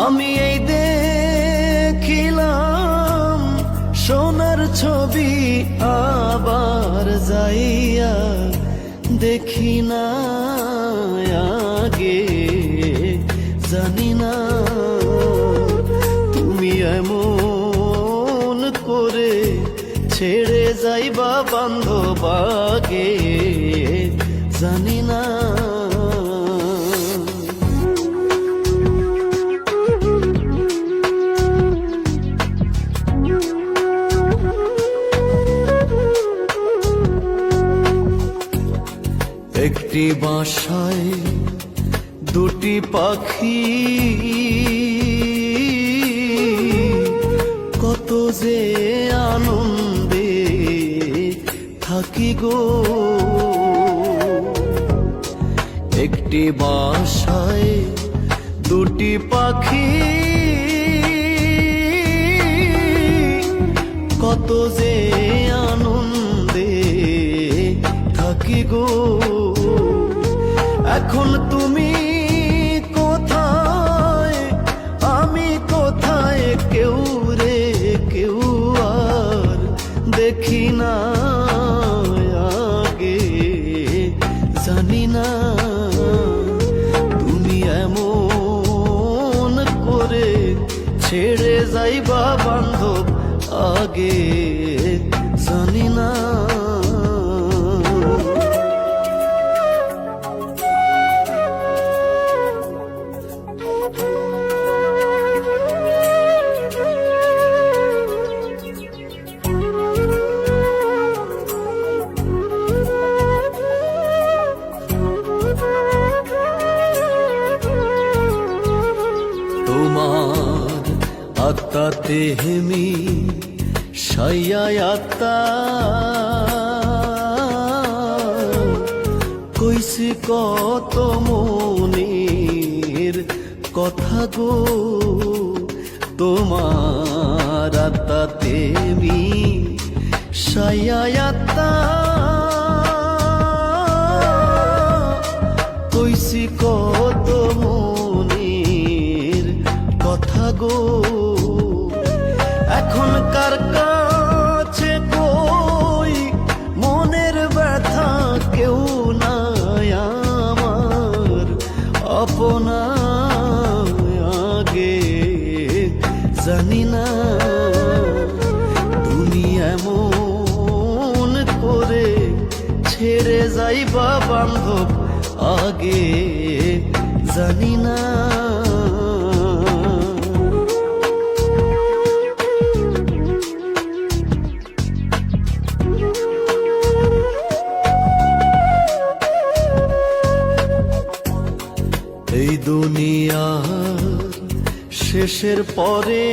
আমি এই দেখিলাম সোনার ছবি, আবার যাইয়া দেখি না আগে। জানি না তুমি এমন করে ছেড়ে যাইবা বান্ধব আগে। জানি না একটি বাসায় দুটি পাখি, কত যে আনন্দে থাকি গো। একটি বাসায় দুটি পাখি, কত যে আনন্দে থাকি গো। এখন তুমি কোথায়, আমি কোথায়, কেউ রে কেউ আর দেখি না আগে। জানি না তুমি এমন করে ছেড়ে যাইবা বান্ধব আগে। জানি না তোমার আত্মাতে হেমি সাইয়া আত্মা, কইছি কত মনের কথা গো। তোমার আত্মাতে হেমি সাইয়া আত্মা, কইছি কত মনের কথা গো। এখন কার কাছে কই মনের ব্যথা, কেউ নাই আমার আপনা আগে। জানি না তুমি এমন করে ছেড়ে যাইবা বান্ধব আগে। জানি না এই দুনিয়ার শেষের পরে